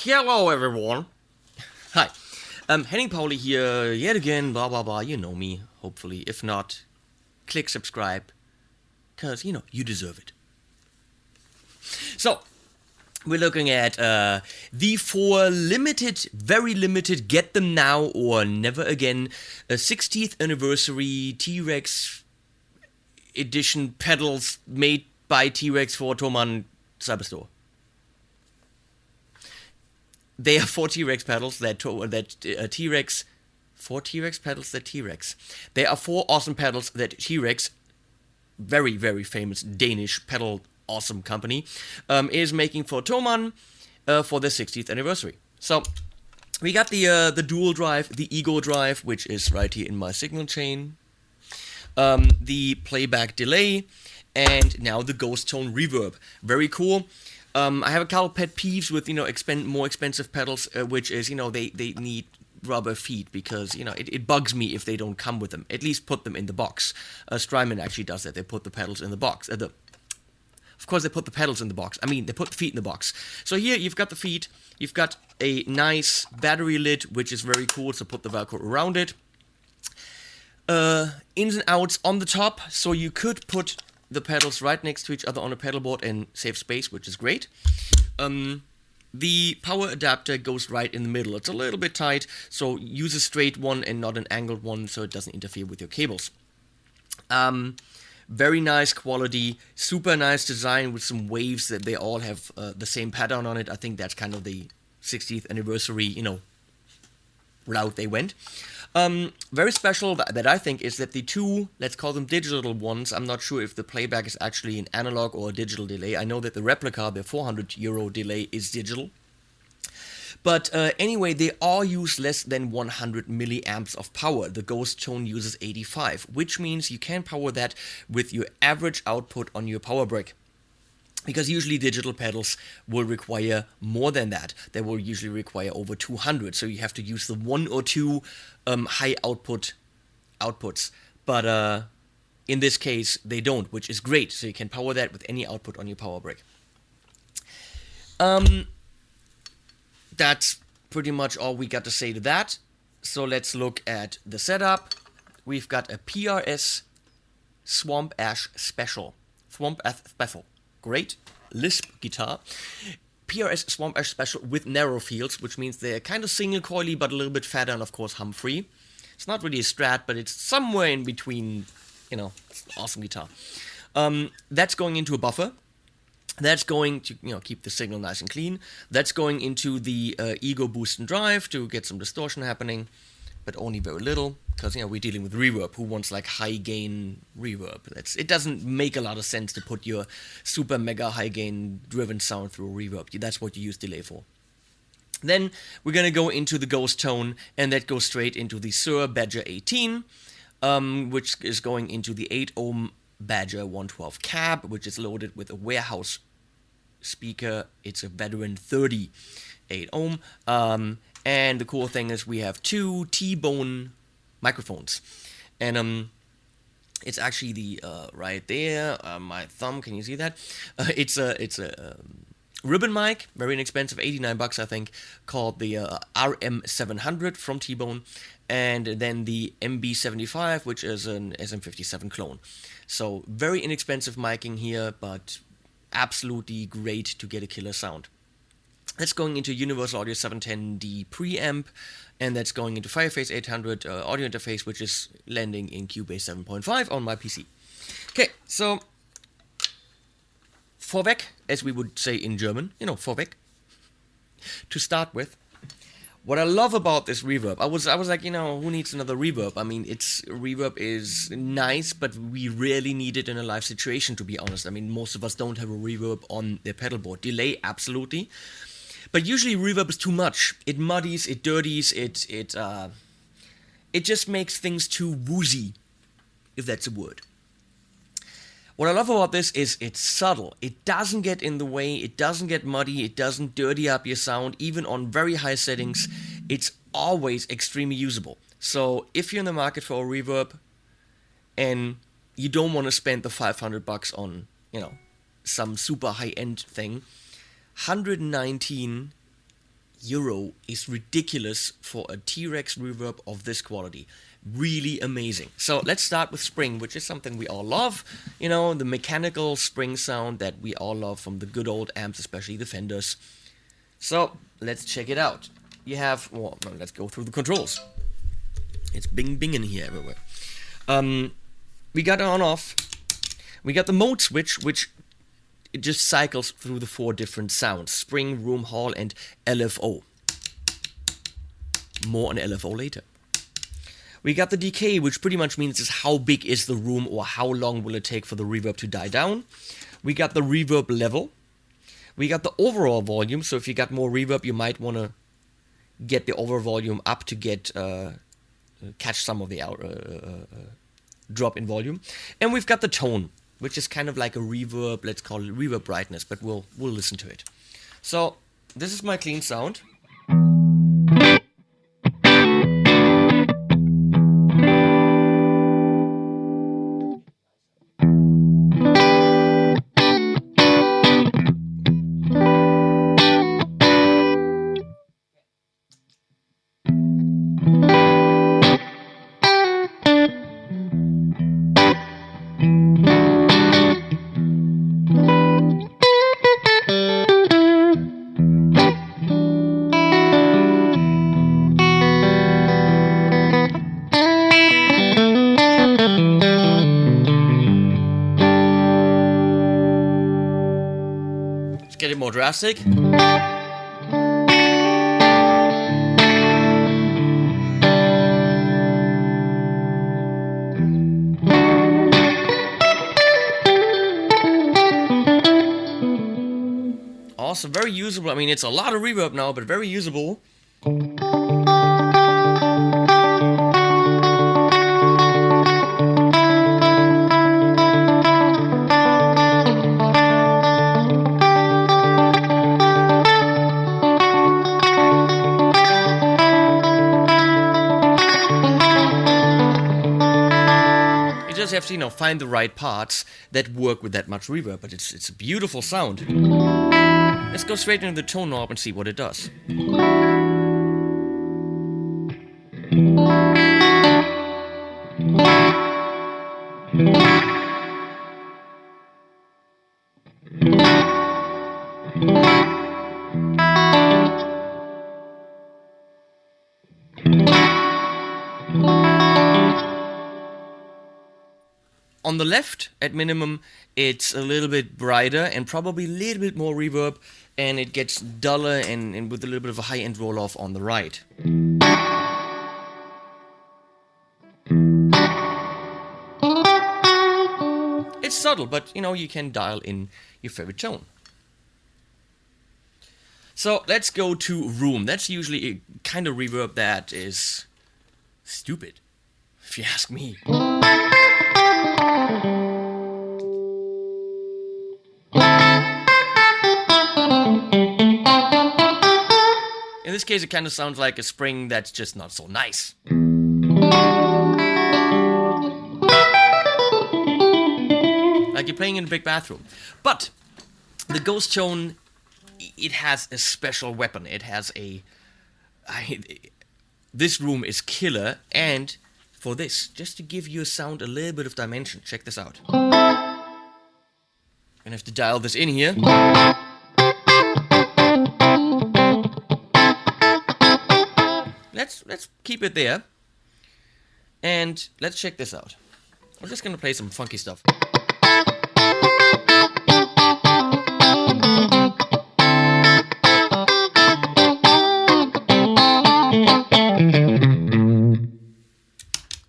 Hello everyone. Hi. Henning Pauli here yet again, blah blah blah, you know me, hopefully. If not, click subscribe, cause you deserve it. So, we're looking at the 4 limited, very limited, get them now or never again, 60th anniversary T-Rex edition pedals made by T-Rex for Thomann Cyberstore. They are 4 T-Rex pedals that T-Rex... 4 T-Rex pedals that T-Rex. They are 4 awesome pedals that T-Rex, very, very famous Danish pedal awesome company, is making for Thomann for their 60th anniversary. So, we got the dual drive, the Ego drive, which is right here in my signal chain, the playback delay, and now the ghost tone reverb. Very cool. I have a couple pet peeves with, more expensive pedals, which is, they need rubber feet because, it bugs me if they don't come with them. At least put them in the box. Strymon actually does that. They put the pedals in the box. Of course, they put the pedals in the box. I mean, they put the feet in the box. So here, you've got the feet. You've got a nice battery lid, which is very cool. So put the Velcro around it. Ins and outs on the top. So you could put the pedals right next to each other on a pedal board and save space, which is great. The power adapter goes right in the middle. It's a little bit tight, so use a straight one and not an angled one so it doesn't interfere with your cables. Very nice quality, super nice design with some waves that they all have the same pattern on it. I think that's kind of the 60th anniversary, route they went. Very special that I think is that the 2, let's call them digital ones, I'm not sure if the playback is actually an analog or a digital delay. I know that the replica, the €400 delay, is digital. But anyway, they all use less than 100 milliamps of power. The ghost tone uses 85, which means you can power that with your average output on your power brick. Because usually digital pedals will require more than that. They will usually require over 200. So you have to use the 1 or 2 high outputs. But in this case, they don't, which is great. So you can power that with any output on your power brick. That's pretty much all we got to say to that. So let's look at the setup. We've got a PRS Swamp Ash Special. Swamp Ash Special. Great Lisp guitar. PRS Swamp Ash Special with narrow fields, which means they're kind of single coily but a little bit fatter and of course hum free. It's not really a Strat, but it's somewhere in between, it's an awesome guitar. That's going into a buffer. That's going to, keep the signal nice and clean. That's going into the Ego Boost and Drive to get some distortion happening, but only very little, because, we're dealing with reverb. Who wants, high-gain reverb? It doesn't make a lot of sense to put your super mega high-gain driven sound through a reverb. That's what you use delay for. Then we're going to go into the ghost tone, and that goes straight into the Sur Badger 18, which is going into the 8-ohm Badger 112 cab, which is loaded with a warehouse speaker. It's a Veteran 30 8-ohm. And the cool thing is we have 2 T-bone microphones. And it's actually the right there, my thumb, can you see that? It's a ribbon mic, very inexpensive, $89 I think, called the RM700 from T-Bone, and then the MB75, which is an SM57 clone. So very inexpensive miking here, but absolutely great to get a killer sound. That's going into Universal Audio 710D preamp, and that's going into Fireface 800 audio interface, which is landing in Cubase 7.5 on my PC. Okay, so vorweg, as we would say in German, vorweg. To start with, what I love about this reverb, I was like, who needs another reverb? I mean, reverb is nice, but we rarely need it in a live situation, to be honest. I mean, most of us don't have a reverb on their pedal board. Delay, absolutely. But usually reverb is too much. It muddies, it dirties, it just makes things too woozy, if that's a word. What I love about this is it's subtle. It doesn't get in the way, it doesn't get muddy, it doesn't dirty up your sound. Even on very high settings, it's always extremely usable. So if you're in the market for a reverb and you don't want to spend the $500 on, some super high-end thing, 119 euro is ridiculous for a T-Rex reverb of this quality. Really amazing. So let's start with spring, which is something we all love. You know, the mechanical spring sound that we all love from the good old amps, especially the Fenders. So let's check it out. You have, well, let's go through the controls. It's bing in here everywhere. We got on off. We got the mode switch, which it just cycles through the 4 different sounds: spring, room, hall, and LFO. More on LFO later. We got the decay, which pretty much means is how big is the room or how long will it take for the reverb to die down. We got the reverb level. We got the overall volume, so if you got more reverb, you might want to get the overall volume up to get catch some of the drop in volume. And we've got the tone, which is kind of like a reverb, let's call it reverb brightness, but we'll listen to it. So this is my clean sound. Get it more drastic. Also very usable. I mean, it's a lot of reverb now, but very usable. You have to, you know, find the right parts that work with that much reverb, but it's a beautiful sound. Let's go straight into the tone knob and see what it does. On the left, at minimum, it's a little bit brighter and probably a little bit more reverb, and it gets duller and with a little bit of a high-end roll-off on the right. It's subtle, but you know, you can dial in your favorite tone. So let's go to room. That's usually a kind of reverb that is stupid, if you ask me. In this case, it kind of sounds like a spring that's just not so nice. Like you're playing in a big bathroom. But the ghost tone, it has a special weapon. It has a... this room is killer, and for this, just to give you a sound, a little bit of dimension, check this out. I'm gonna have to dial this in here. Let's keep it there, and let's check this out. I'm just gonna play some funky stuff.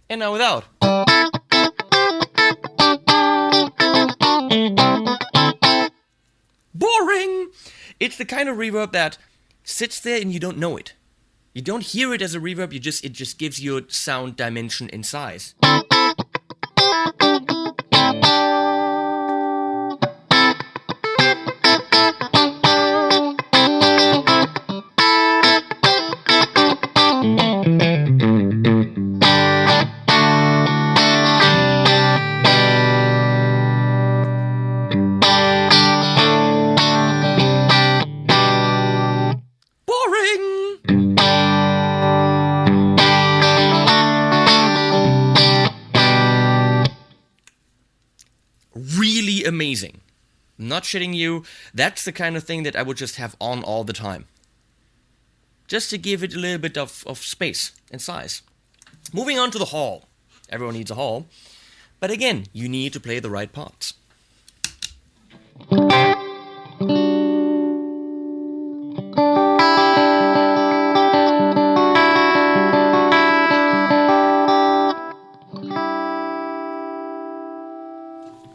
And now without. Boring! It's the kind of reverb that sits there and you don't know it. You don't hear it as a reverb, it just gives you sound dimension and size. Boring! I'm not shitting you. That's the kind of thing that I would just have on all the time. Just to give it a little bit of space and size. Moving on to the hall. Everyone needs a hall. But again, you need to play the right parts.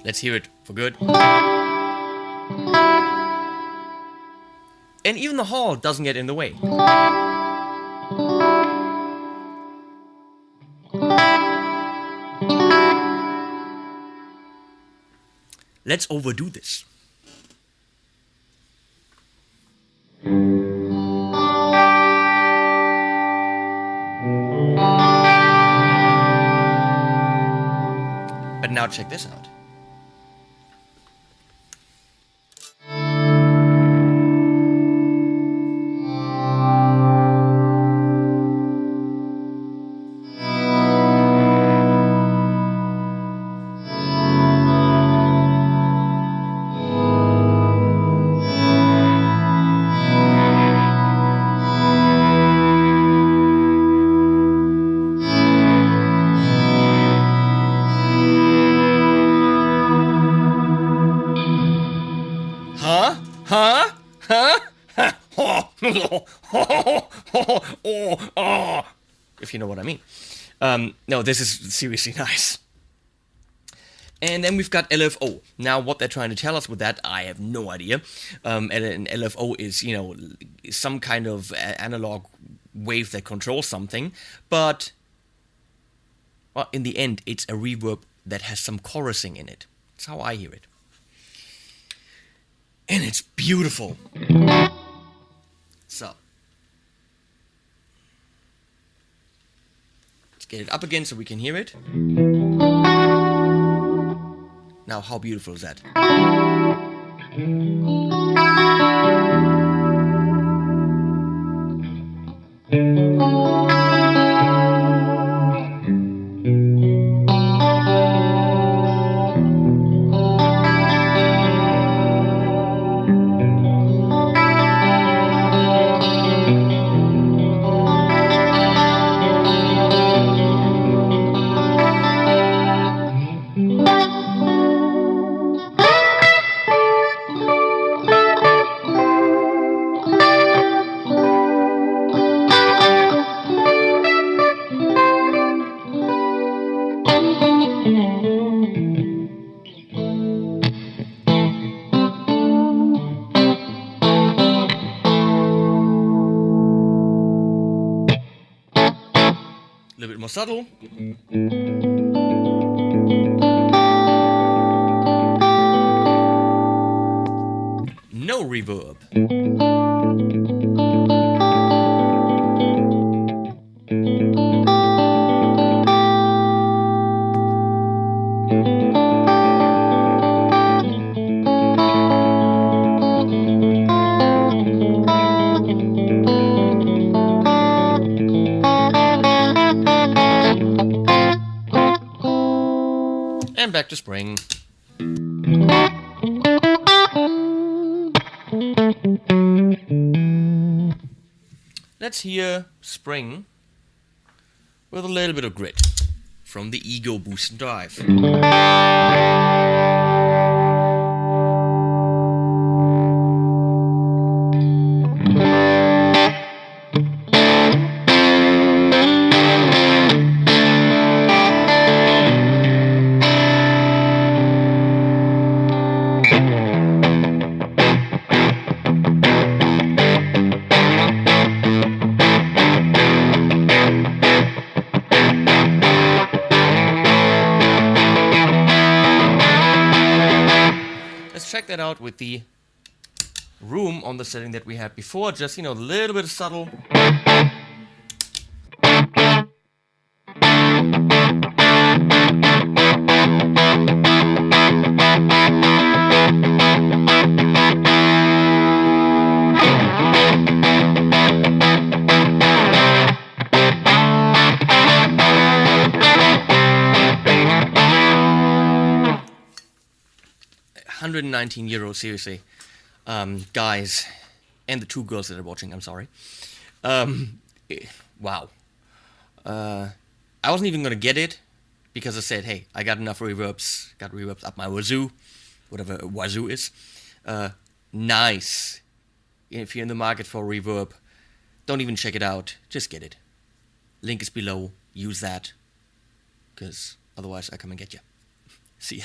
Let's hear it for good. And even the hall doesn't get in the way. Let's overdo this. But now check this out. If you know what I mean. No, this is seriously nice. And then we've got LFO. Now, what they're trying to tell us with that, I have no idea. And LFO is, you know, some kind of analog wave that controls something. But, well, in the end, it's a reverb that has some chorusing in it. That's how I hear it. And it's beautiful. So. Let's get it up again so we can hear it. Now, how beautiful is that? A little bit more subtle. No reverb. And back to spring. Let's hear spring with a little bit of grit from the Ego Boost and Drive. Check that out with the room on the setting that we had before. Just, you know, a little bit of subtle. 119 euros, seriously. Guys, and the 2 girls that are watching, I'm sorry. Wow. I wasn't even gonna get it, because I said, hey, I got enough reverbs, got reverbs up my wazoo, whatever a wazoo is. Nice. If you're in the market for reverb, don't even check it out, just get it. Link is below, use that, because otherwise I come and get you. See ya.